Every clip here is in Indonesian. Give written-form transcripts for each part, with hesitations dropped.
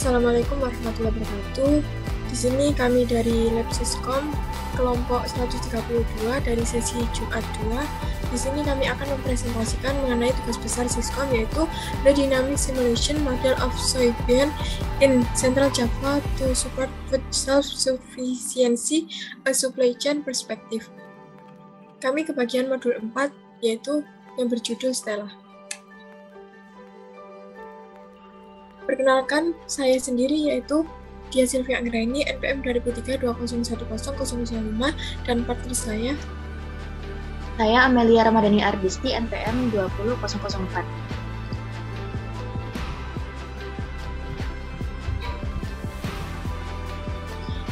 Assalamualaikum warahmatullahi wabarakatuh. Di sini kami dari Lab Siskom kelompok 132 dari sesi Jumat 2. Di sini kami akan mempresentasikan mengenai tugas besar Siskom, yaitu The Dynamic Simulation Model of Soybean in Central Java to Support Food Self-Sufficiency, a Supply Chain Perspective. Kami ke bagian modul 4, yaitu yang berjudul Stella. Perkenalkan, saya sendiri yaitu Dia Sylvia Anggraini, NPM 2003-2010-005, dan partner saya Amelia Ramadhani Ardisti, NPM 20004.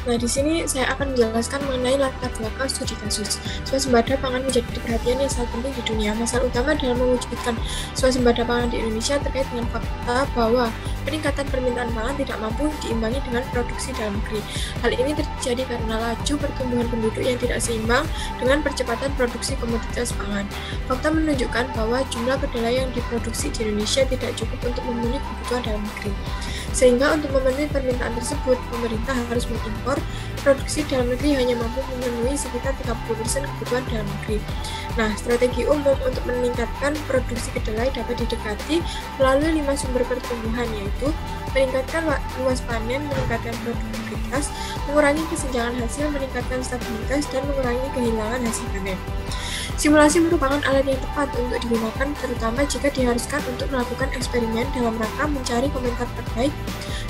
Nah, di sini saya akan menjelaskan mengenai latar belakang studi kasus. Swasembada pangan menjadi perhatian yang sangat penting di dunia. Masalah utama dalam mewujudkan swasembada pangan di Indonesia terkait dengan fakta bahwa peningkatan permintaan pangan tidak mampu diimbangi dengan produksi dalam negeri. Hal ini terjadi karena laju pertumbuhan penduduk yang tidak seimbang dengan percepatan produksi komoditas pangan. Fakta menunjukkan bahwa jumlah kedelai yang diproduksi di Indonesia tidak cukup untuk memenuhi kebutuhan dalam negeri. Sehingga untuk memenuhi permintaan tersebut, pemerintah harus mengimpor. Produksi dalam negeri hanya mampu memenuhi sekitar 30% kebutuhan dalam negeri. Nah, strategi umum untuk meningkatkan produksi kedelai dapat didekati melalui 5 sumber pertumbuhan, yaitu meningkatkan luas panen, meningkatkan produktivitas, mengurangi kesenjangan hasil, meningkatkan stabilitas, dan mengurangi kehilangan hasil panen. Simulasi merupakan alat yang tepat untuk digunakan, terutama jika diharuskan untuk melakukan eksperimen dalam rangka mencari komentar terbaik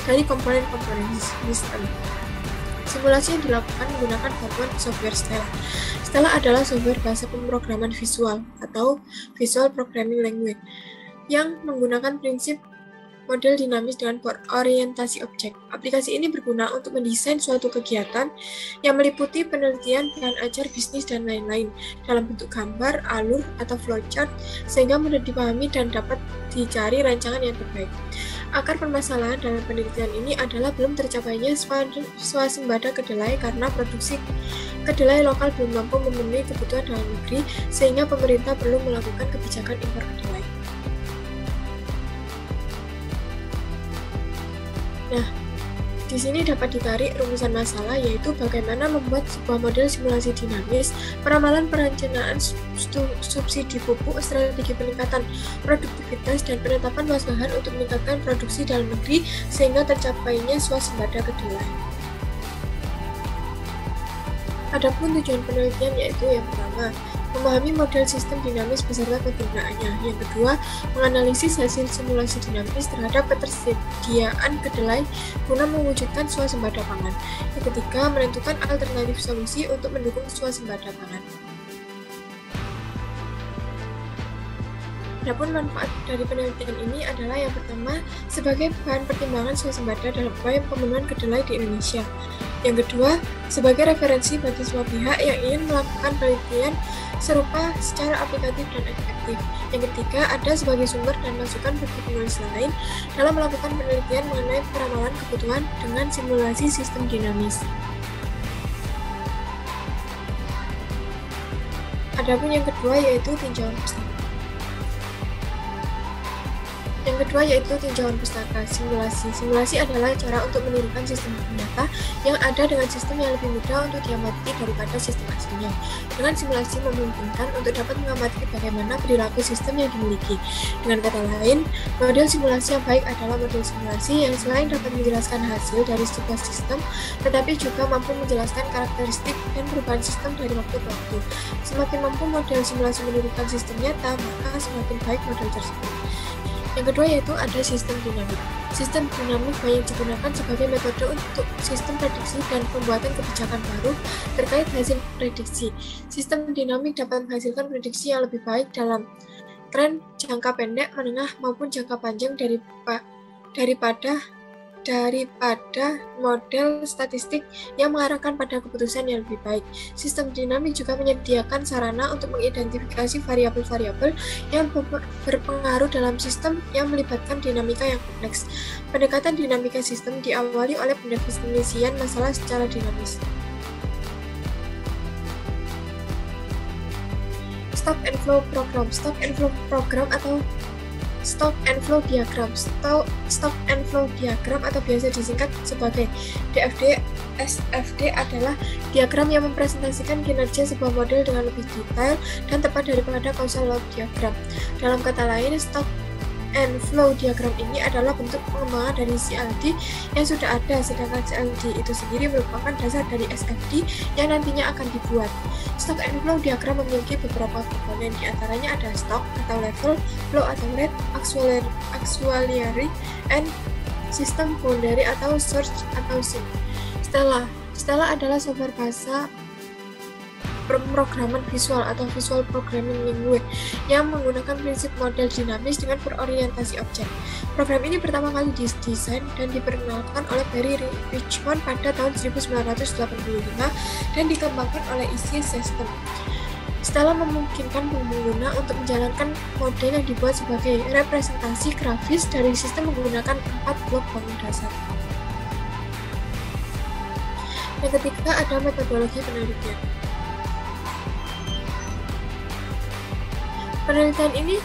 dari komponen-komponen sistem. Simulasi yang dilakukan menggunakan bantuan software Stella. Stella adalah software bahasa pemrograman visual atau Visual Programming Language yang menggunakan prinsip model dinamis dengan orientasi objek. Aplikasi ini berguna untuk mendesain suatu kegiatan yang meliputi penelitian, plan ajar, bisnis, dan lain-lain dalam bentuk gambar, alur, atau flowchart sehingga mudah dipahami dan dapat dicari rancangan yang terbaik. Akar permasalahan dalam penelitian ini adalah belum tercapainya swasembada kedelai karena produksi kedelai lokal belum mampu memenuhi kebutuhan dalam negeri sehingga pemerintah perlu melakukan kebijakan impor kedelai. Nah, di sini dapat ditarik rumusan masalah, yaitu bagaimana membuat sebuah model simulasi dinamis, peramalan perencanaan subsidi pupuk, strategi peningkatan produktivitas, dan penetapan luas lahan untuk meningkatkan produksi dalam negeri sehingga tercapainya swasembada kedelai. Adapun tujuan penelitian yaitu yang pertama, memahami model sistem dinamis beserta kegunaannya. Yang kedua, menganalisis hasil simulasi dinamis terhadap ketersediaan kedelai guna mewujudkan swasembada pangan. Yang ketiga, menentukan alternatif solusi untuk mendukung swasembada pangan. Adapun manfaat dari penelitian ini adalah yang pertama, sebagai bahan pertimbangan swasembada dalam upaya pemenuhan kedelai di Indonesia. Yang kedua, sebagai referensi bagi semua pihak yang ingin melakukan penelitian serupa secara aplikatif dan efektif. Yang ketiga, ada sebagai sumber dan masukan bagi penulis lain dalam melakukan penelitian mengenai peramalan kebutuhan dengan simulasi sistem dinamis. Adapun yang kedua yaitu tinjauan pustaka. Yang kedua yaitu tinjauan pustaka, simulasi. Simulasi adalah cara untuk menirukan sistem data yang ada dengan sistem yang lebih mudah untuk diamati daripada sistem aslinya. Dengan simulasi memungkinkan untuk dapat mengamati bagaimana perilaku sistem yang dimiliki. Dengan kata lain, model simulasi yang baik adalah model simulasi yang selain dapat menjelaskan hasil dari sebuah sistem, tetapi juga mampu menjelaskan karakteristik dan perubahan sistem dari waktu ke waktu. Semakin mampu model simulasi menirukan sistem nyata, maka semakin baik model tersebut. Yang kedua yaitu ada sistem dinamik. Sistem dinamik banyak digunakan sebagai metode untuk sistem prediksi dan pembuatan kebijakan baru terkait hasil prediksi. Sistem dinamik dapat menghasilkan prediksi yang lebih baik dalam tren jangka pendek, menengah, maupun jangka panjang daripada model statistik yang mengarahkan pada keputusan yang lebih baik. Sistem dinamik juga menyediakan sarana untuk mengidentifikasi variabel-variabel yang berpengaruh dalam sistem yang melibatkan dinamika yang kompleks. Pendekatan dinamika sistem diawali oleh pendefinisian masalah secara dinamis. Stock and flow program. Stock and flow program atau stock and flow diagram. Stock and flow diagram atau biasa disingkat sebagai DFD, SFD adalah diagram yang mempresentasikan kinerja sebuah model dengan lebih detail dan tepat daripada causal law diagram. Dalam kata lain, stock and flow diagram ini adalah bentuk pengembangan dari CLD yang sudah ada, sedangkan CLD itu sendiri merupakan dasar dari SFD yang nantinya akan dibuat. Stock and flow diagram memiliki beberapa komponen, diantaranya ada stock atau level, flow atau rate, auxiliary, and system boundary atau search atau SIM. Stella adalah software bahasa pemrograman visual atau visual programming language yang menggunakan prinsip model dinamis dengan berorientasi objek. Program ini pertama kali didesain dan diperkenalkan oleh Barry Richmond pada tahun 1985 dan dikembangkan oleh EC System. Stella memungkinkan pengguna untuk menjalankan model yang dibuat sebagai representasi grafis dari sistem menggunakan 4 blok bangun dasar. Yang ketiga ada metodologi penelitian. Penelitian ini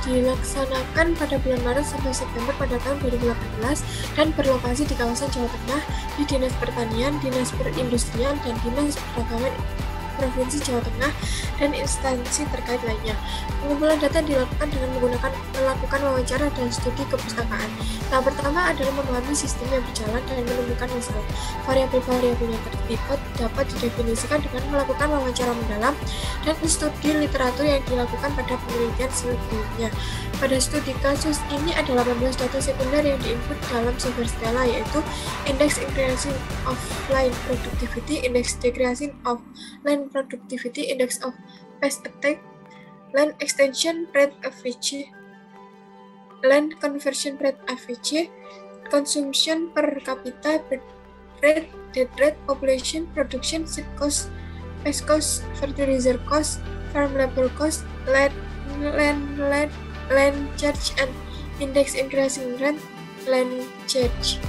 dilaksanakan pada bulan Maret sampai September pada tahun 2018 dan berlokasi di kawasan Jawa Tengah di Dinas Pertanian, Dinas Perindustrian, dan Dinas Perdagangan Provinsi Jawa Tengah dan instansi terkait lainnya. Pengumpulan data dilakukan dengan melakukan wawancara dan studi kepustakaan. Tahap pertama adalah memahami sistem yang berjalan dan menemukan masalah. Variabel-variabel yang terlibat dapat didefinisikan dengan melakukan wawancara mendalam dan studi literatur yang dilakukan pada penelitian sebelumnya. Pada studi kasus ini ada 18 data sekunder yang diinput dalam software Stella, yaitu Index Increasing of Line Productivity, Index Decreasing of Line Productivity, Index of Pest Attack, Line Extension Rate Average, Line Conversion Rate Average, Consumption per capita, birth rate, death rate, population, production, seed cost, pest cost, fertilizer cost, farm labor cost, land charge, and Index Increasing Rent land charge.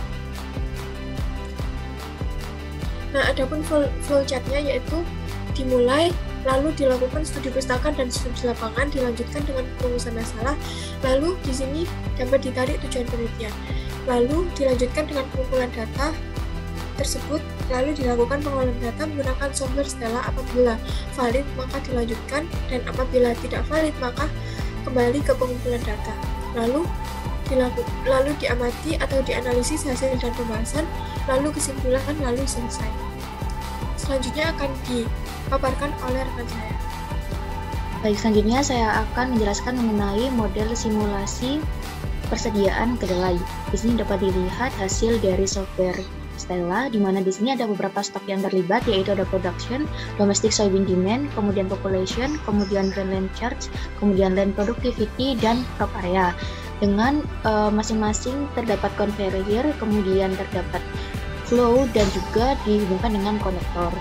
Nah, adapun flow chartnya yaitu dimulai, lalu dilakukan studi pustaka dan studi lapangan, dilanjutkan dengan perumusan masalah, lalu di sini dapat ditarik tujuan penelitian, lalu dilanjutkan dengan pengumpulan data tersebut, lalu dilakukan pengolahan data menggunakan software Stella. Apabila valid maka dilanjutkan, dan apabila tidak valid maka kembali ke pengumpulan data, lalu diamati atau dianalisis hasil dan pembahasan, lalu kesimpulan, lalu selesai. Selanjutnya akan dipaparkan oleh rekan saya. Baik, selanjutnya saya akan menjelaskan mengenai model simulasi persediaan kedelai. Di sini dapat dilihat hasil dari software Stella, di mana di sini ada beberapa stok yang terlibat, yaitu ada production, domestic soybean demand, kemudian population, kemudian land charge, kemudian land productivity, dan crop area. Dengan masing-masing terdapat conveyor, kemudian terdapat flow, dan juga dihubungkan dengan konektor.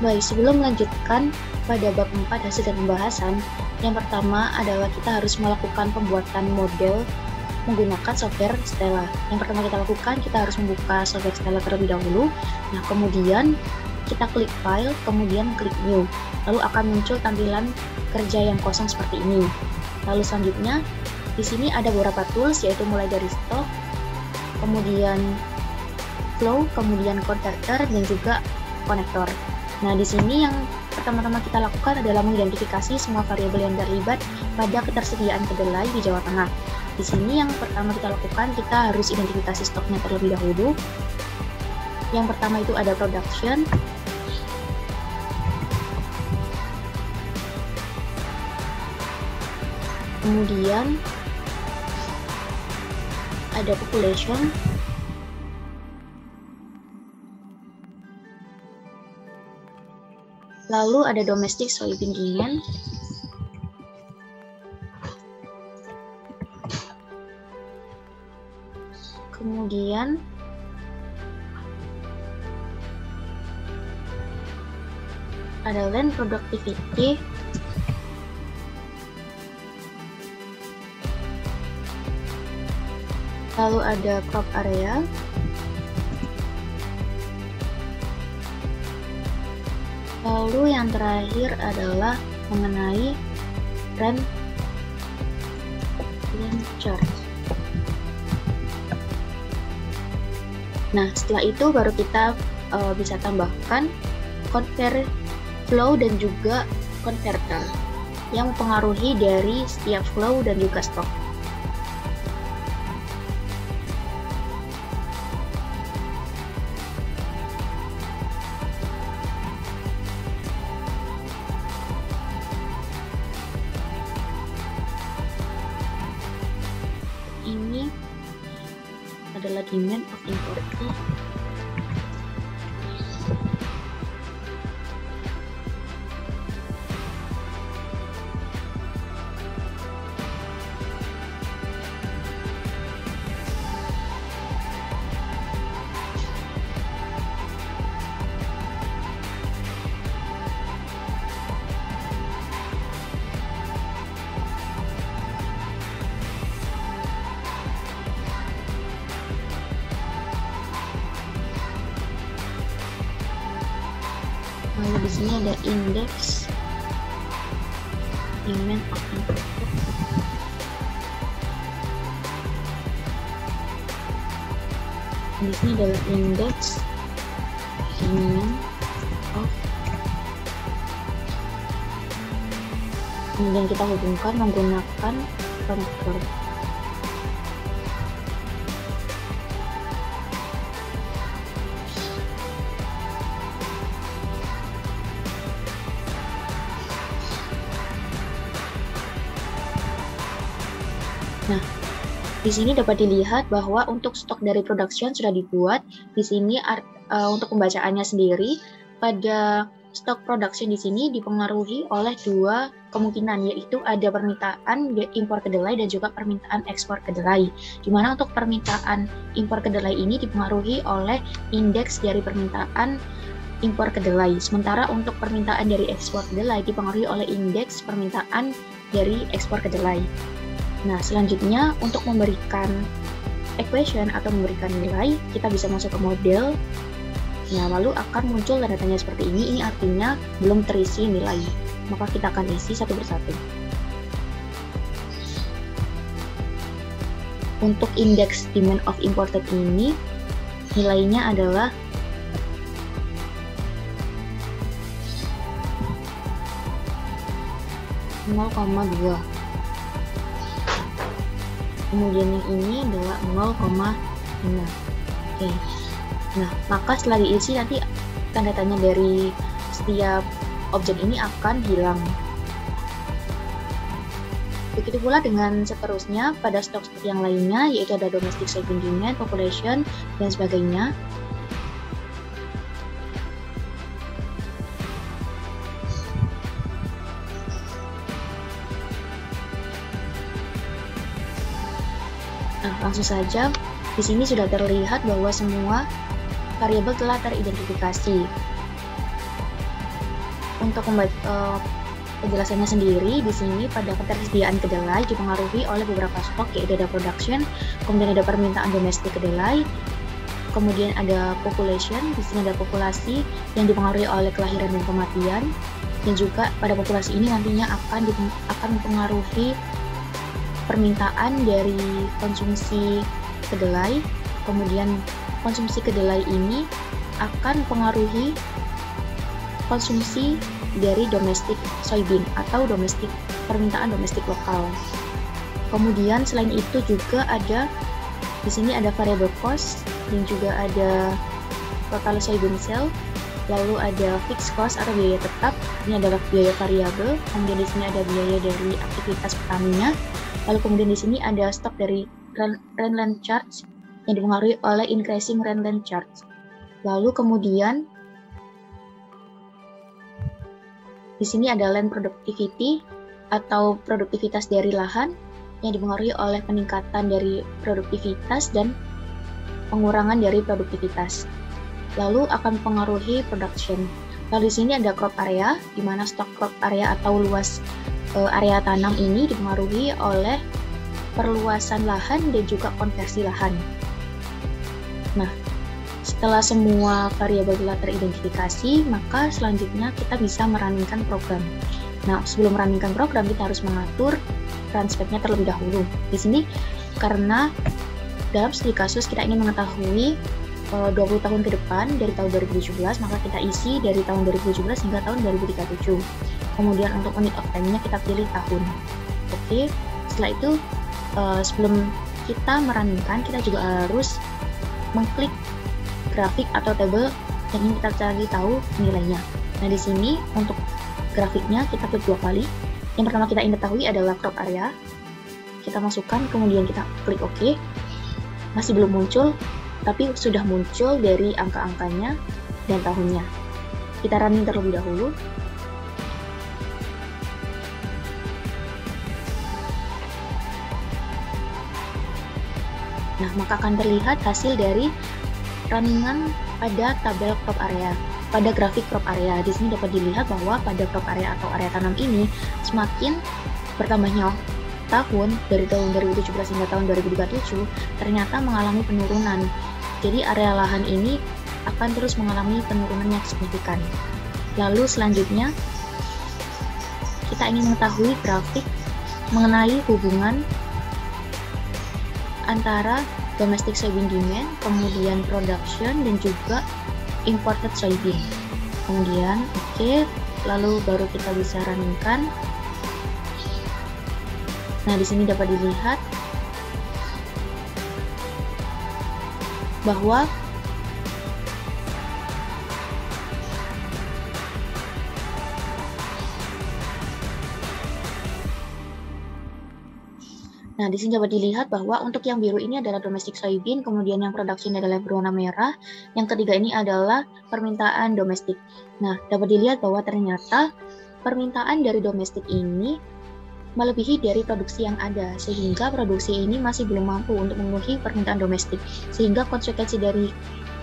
Baik, sebelum melanjutkan pada bab 4 hasil dan pembahasan, yang pertama adalah kita harus melakukan pembuatan model menggunakan software Stella. Yang pertama kita lakukan, kita harus membuka software Stella terlebih dahulu. Nah, kemudian kita klik file, kemudian klik new. Lalu akan muncul tampilan kerja yang kosong seperti ini. Lalu selanjutnya, di sini ada beberapa tools, yaitu mulai dari stock, kemudian flow, kemudian converter, dan juga konektor. Nah, di sini yang pertama-tama kita lakukan adalah mengidentifikasi semua variabel yang terlibat pada ketersediaan kedelai di Jawa Tengah. Di sini yang pertama kita lakukan, kita harus identifikasi stoknya terlebih dahulu. Yang pertama itu ada production, kemudian ada population, lalu ada domestic soybean demand, kemudian ada land productivity, lalu ada crop area, lalu yang terakhir adalah mengenai rent charge. Nah, setelah itu baru kita bisa tambahkan conveyor flow dan juga converter yang mempengaruhi dari setiap flow dan juga stok. Ini adalah demand of import. Lalu di sini ada indeks demand of import. Di sini adalah indeks demand of, kemudian kita hubungkan menggunakan konektor. Nah, di sini dapat dilihat bahwa untuk stok dari production sudah dibuat. Di sini untuk pembacaannya sendiri, pada stok production di sini dipengaruhi oleh dua kemungkinan, yaitu ada permintaan impor kedelai dan juga permintaan ekspor kedelai. Di mana untuk permintaan impor kedelai ini dipengaruhi oleh indeks dari permintaan impor kedelai. Sementara untuk permintaan dari ekspor kedelai dipengaruhi oleh indeks permintaan dari ekspor kedelai. Nah, selanjutnya untuk memberikan equation atau memberikan nilai, kita bisa masuk ke model. Nah, lalu akan muncul tanda tanya seperti ini. Ini artinya belum terisi nilai. Maka kita akan isi satu persatu. Untuk indeks demand of imported ini, nilainya adalah (0,2). Kemudian yang ini adalah 0,5. Oke. Nah, maka setelah diisi nanti tanda tanya dari setiap objek ini akan hilang. Begitu pula dengan seterusnya pada stok-stok yang lainnya, yaitu ada domestic soybean demand, population, dan sebagainya. Nah, langsung saja di sini sudah terlihat bahwa semua variabel telah teridentifikasi. Untuk penjelasannya sendiri, di sini pada ketersediaan kedelai dipengaruhi oleh beberapa stok, yaitu ada production, kemudian ada permintaan domestik kedelai, kemudian ada population, di sini ada populasi yang dipengaruhi oleh kelahiran dan kematian, dan juga pada populasi ini nantinya akan mempengaruhi permintaan dari konsumsi kedelai. Kemudian konsumsi kedelai ini akan mempengaruhi konsumsi dari domestik soybean atau permintaan domestik lokal. Kemudian selain itu juga ada di sini ada variable cost dan juga ada total soybean sale, lalu ada fixed cost atau biaya tetap, ini adalah biaya variabel. Kemudian di sini ada biaya dari aktivitas petaninya. Lalu kemudian di sini ada stok dari Randland charge yang dipengaruhi oleh increasing Randland charge. Lalu kemudian di sini ada land productivity atau produktivitas dari lahan yang dipengaruhi oleh peningkatan dari produktivitas dan pengurangan dari produktivitas. Lalu akan mempengaruhi production. Lalu di sini ada crop area, di mana stok crop area atau luas area tanam ini dipengaruhi oleh perluasan lahan dan juga konversi lahan. Nah, setelah semua variabel telah teridentifikasi, maka selanjutnya kita bisa merancangkan program. Nah, sebelum merancangkan program, kita harus mengatur run speknya terlebih dahulu. Di sini karena dalam studi kasus kita ingin mengetahui 20 tahun ke depan dari tahun 2017, maka kita isi dari tahun 2017 hingga tahun 2037. Kemudian untuk unit of time-nya kita pilih tahun. Oke, setelah itu sebelum kita merancangkan, kita juga harus mengklik grafik atau tabel yang ingin kita cari tahu nilainya. Nah, di sini untuk grafiknya kita klik 2 kali. Yang pertama kita ingin ketahui adalah crop area. Kita masukkan, kemudian kita klik OK. Masih belum muncul, tapi sudah muncul dari angka-angkanya dan tahunnya. Kita running terlebih dahulu. Nah, maka akan terlihat hasil dari runningan pada tabel crop area. Pada grafik crop area, di sini dapat dilihat bahwa pada crop area atau area tanam ini semakin bertambahnya tahun dari tahun 2017 hingga tahun 2037 ternyata mengalami penurunan. Jadi area lahan ini akan terus mengalami penurunan yang signifikan. Lalu selanjutnya kita ingin mengetahui grafik mengenai hubungan antara domestic soybean demand, kemudian production, dan juga imported soybean. Kemudian, oke, lalu baru kita bisa runningkan. Nah, di sini dapat dilihat bahwa Nah, di sini dapat dilihat bahwa untuk yang biru ini adalah domestic soybean, kemudian yang production adalah berwarna merah, yang ketiga ini adalah permintaan domestik. Nah, dapat dilihat bahwa ternyata permintaan dari domestik ini melebihi dari produksi yang ada, sehingga produksi ini masih belum mampu untuk memenuhi permintaan domestik. Sehingga konsekuensi dari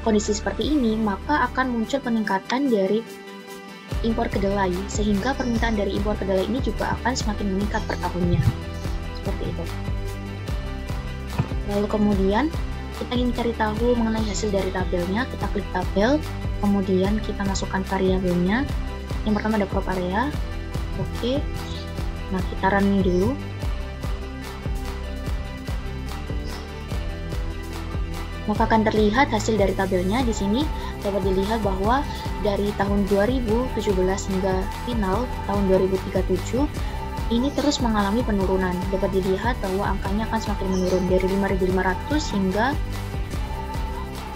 kondisi seperti ini, maka akan muncul peningkatan dari impor kedelai, sehingga permintaan dari impor kedelai ini juga akan semakin meningkat per tahunnya. Seperti itu. Lalu kemudian kita ingin cari tahu mengenai hasil dari tabelnya, kita klik tabel, kemudian kita masukkan variabelnya. Yang pertama ada crop area. Oke. Nah, kita running dulu. Maka akan terlihat hasil dari tabelnya. Di sini dapat dilihat bahwa dari tahun 2017 hingga final tahun 2037 ini terus mengalami penurunan. Dapat dilihat bahwa angkanya akan semakin menurun dari 5.500 hingga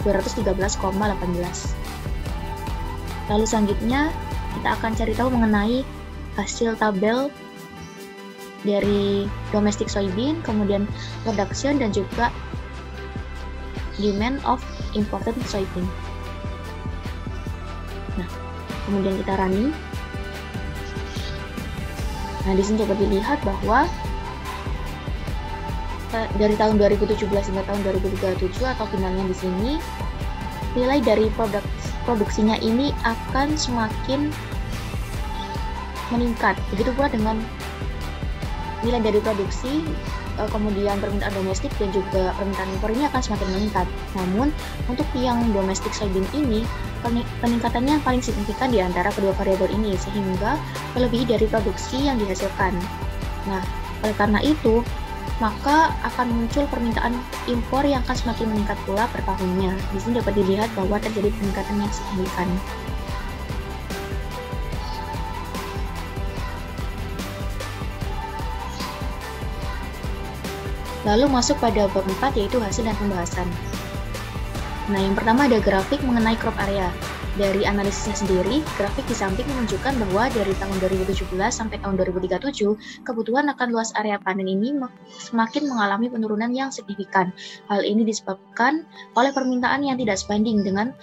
213,18. Lalu selanjutnya kita akan cari tahu mengenai hasil tabel dari domestic soybean, kemudian production, dan juga demand of imported soybean. Nah, kemudian kita running. Nah, di sini dapat dilihat bahwa dari tahun 2017 hingga tahun 2037 atau finalnya di sini, nilai dari produksinya ini akan semakin meningkat. Begitu pula dengan nilai dari produksi, kemudian permintaan domestik dan juga permintaan impor ini akan semakin meningkat. Namun, untuk yang domestic soybean ini, peningkatannya paling signifikan di antara kedua variabel ini, sehingga melebihi dari produksi yang dihasilkan. Nah, oleh karena itu, maka akan muncul permintaan impor yang akan semakin meningkat pula per tahunnya. Di sini dapat dilihat bahwa terjadi peningkatan yang signifikan. Lalu masuk pada bab 4, yaitu hasil dan pembahasan. Nah, yang pertama ada grafik mengenai crop area. Dari analisisnya sendiri, grafik di samping menunjukkan bahwa dari tahun 2017 sampai tahun 2037, kebutuhan akan luas area panen ini semakin mengalami penurunan yang signifikan. Hal ini disebabkan oleh permintaan yang tidak sebanding dengan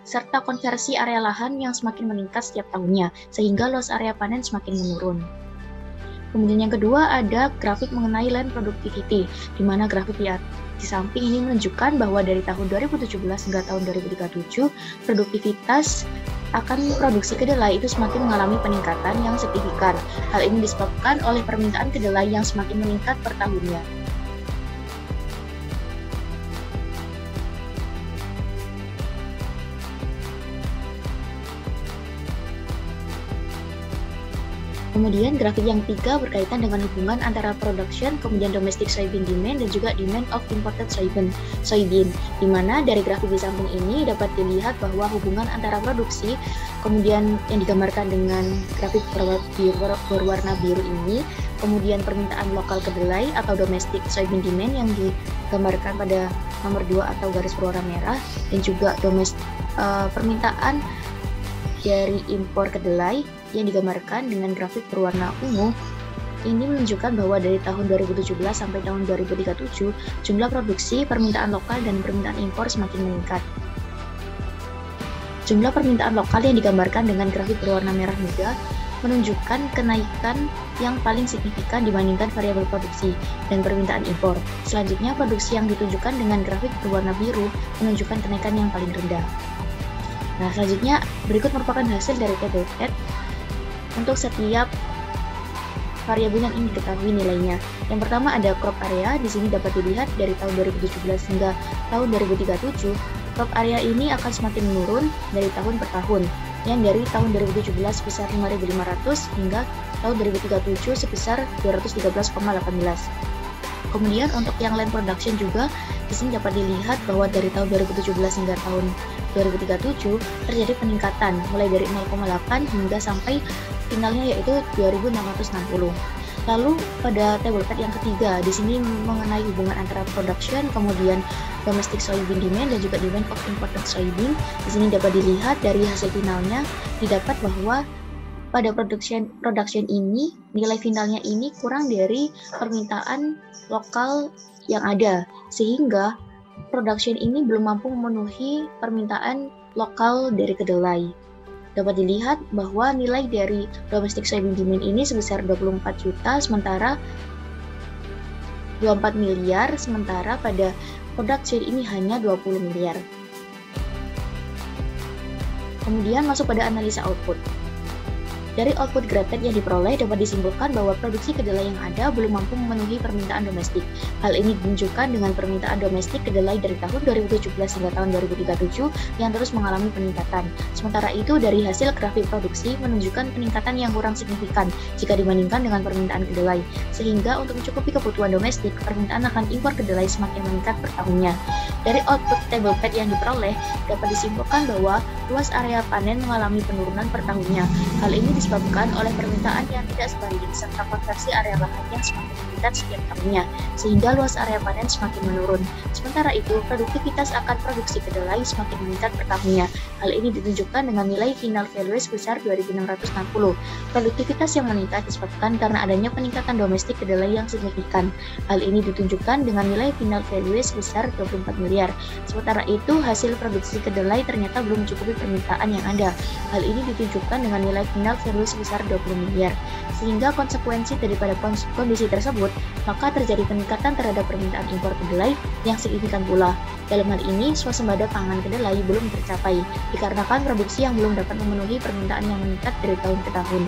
serta konversi area lahan yang semakin meningkat setiap tahunnya, sehingga luas area panen semakin menurun. Kemudian yang kedua ada grafik mengenai land productivity, di mana grafik di samping ini menunjukkan bahwa dari tahun 2017 hingga tahun 2037, produktivitas akan produksi kedelai itu semakin mengalami peningkatan yang signifikan. Hal ini disebabkan oleh permintaan kedelai yang semakin meningkat per tahunnya. Kemudian grafik yang ketiga berkaitan dengan hubungan antara production, kemudian domestic soybean demand dan juga demand of imported soybean, di mana dari grafik di samping ini dapat dilihat bahwa hubungan antara produksi, kemudian yang digambarkan dengan grafik berwarna biru ini, kemudian permintaan lokal kedelai atau domestic soybean demand yang digambarkan pada nomor 2 atau garis berwarna merah, dan juga permintaan dari impor kedelai yang digambarkan dengan grafik berwarna ungu. Ini menunjukkan bahwa dari tahun 2017 sampai tahun 2037, jumlah produksi, permintaan lokal, dan permintaan impor semakin meningkat. Jumlah permintaan lokal yang digambarkan dengan grafik berwarna merah muda menunjukkan kenaikan yang paling signifikan dibandingkan variabel produksi dan permintaan impor. Selanjutnya, produksi yang ditunjukkan dengan grafik berwarna biru menunjukkan kenaikan yang paling rendah. Nah, selanjutnya berikut merupakan hasil dari table pad untuk setiap variabel yang ingin diketahui nilainya. Yang pertama ada crop area. Di sini dapat dilihat dari tahun 2017 hingga tahun 2037, crop area ini akan semakin menurun dari tahun per tahun. Yang dari tahun 2017 sebesar 5.500 hingga tahun 2037 sebesar 213,18. Kemudian untuk yang land production juga di sini dapat dilihat bahwa dari tahun 2017 hingga tahun 2037 terjadi peningkatan mulai dari 0,8 hingga sampai finalnya yaitu 2.660. Lalu pada table pad yang ketiga di sini mengenai hubungan antara production, kemudian domestic soybean demand dan juga demand of imported soybean. Di sini dapat dilihat dari hasil finalnya didapat bahwa pada production ini nilai finalnya ini kurang dari permintaan lokal yang ada, sehingga production ini belum mampu memenuhi permintaan lokal dari kedelai. Dapat dilihat bahwa nilai dari domestic soybean demand ini sebesar 24 juta, sementara 24 miliar, sementara pada production ini hanya 20 miliar. Kemudian masuk pada analisa output. Dari output grafik yang diperoleh dapat disimpulkan bahwa produksi kedelai yang ada belum mampu memenuhi permintaan domestik. Hal ini ditunjukkan dengan permintaan domestik kedelai dari tahun 2017 hingga tahun 2037 yang terus mengalami peningkatan. Sementara itu dari hasil grafik produksi menunjukkan peningkatan yang kurang signifikan jika dibandingkan dengan permintaan kedelai. Sehingga untuk mencukupi kebutuhan domestik, permintaan akan impor kedelai semakin meningkat per tahunnya. Dari output table pad yang diperoleh dapat disimpulkan bahwa luas area panen mengalami penurunan per tahunnya. Hal ini disebabkan oleh permintaan yang tidak sebanding serta konversi area lahan yang semakin meningkat setiap tahunnya, sehingga luas area panen semakin menurun. Sementara itu, produktivitas akan produksi kedelai semakin meningkat per tahunnya. Hal ini ditunjukkan dengan nilai final value sebesar 2.660. Produktivitas yang meningkat disebabkan karena adanya peningkatan domestik kedelai yang signifikan. Hal ini ditunjukkan dengan nilai final value sebesar 24 miliar. Sementara itu, hasil produksi kedelai ternyata belum mencukupi permintaan yang ada. Hal ini ditunjukkan dengan nilai final value sebesar 20 miliar. Sehingga konsekuensi daripada kondisi tersebut, maka terjadi peningkatan terhadap permintaan impor kedelai yang signifikan pula. Dalam hal ini, swasembada pangan kedelai belum tercapai, dikarenakan produksi yang belum dapat memenuhi permintaan yang meningkat dari tahun ke tahun.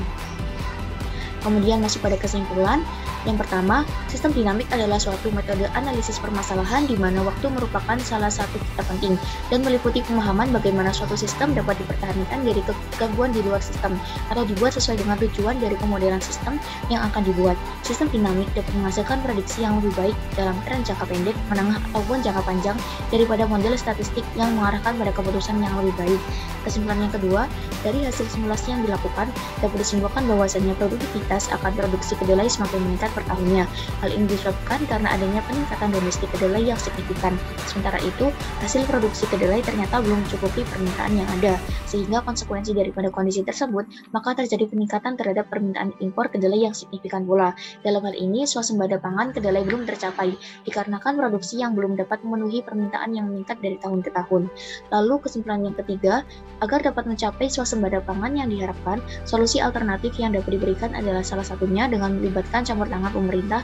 Kemudian masuk pada kesimpulan. Yang pertama, sistem dinamik adalah suatu metode analisis permasalahan di mana waktu merupakan salah satu kitab penting dan meliputi pemahaman bagaimana suatu sistem dapat dipertahankan dari kegangguan di luar sistem atau dibuat sesuai dengan tujuan dari pemodelan sistem yang akan dibuat. Sistem dinamik dapat menghasilkan prediksi yang lebih baik dalam tren jangka pendek, menengah, ataupun jangka panjang daripada model statistik yang mengarahkan pada keputusan yang lebih baik. Kesimpulan yang kedua, dari hasil simulasi yang dilakukan dapat disimpulkan bahwasanya produktivitas akan produksi kedelai semakin meningkat per tahunnya. Hal ini disebabkan karena adanya peningkatan domestik kedelai yang signifikan. Sementara itu, hasil produksi kedelai ternyata belum mencukupi permintaan yang ada, sehingga konsekuensi daripada kondisi tersebut, maka terjadi peningkatan terhadap permintaan impor kedelai yang signifikan pula. Dalam hal ini, swasembada pangan kedelai belum tercapai, dikarenakan produksi yang belum dapat memenuhi permintaan yang meningkat dari tahun ke tahun. Lalu kesimpulan yang ketiga, agar dapat mencapai swasembada pangan yang diharapkan, solusi alternatif yang dapat diberikan adalah salah satunya dengan melibatkan campur tangan pemerintah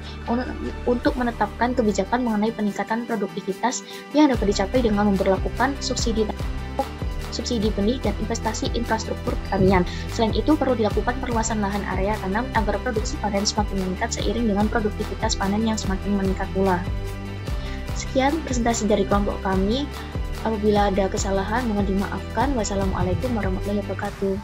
untuk menetapkan kebijakan mengenai peningkatan produktivitas yang dapat dicapai dengan memberlakukan subsidi benih dan investasi infrastruktur pertanian. Selain itu, perlu dilakukan perluasan lahan area tanam agar produksi panen semakin meningkat seiring dengan produktivitas panen yang semakin meningkat pula. Sekian presentasi dari kelompok kami. Apabila ada kesalahan, mohon dimaafkan. Wassalamualaikum warahmatullahi wabarakatuh.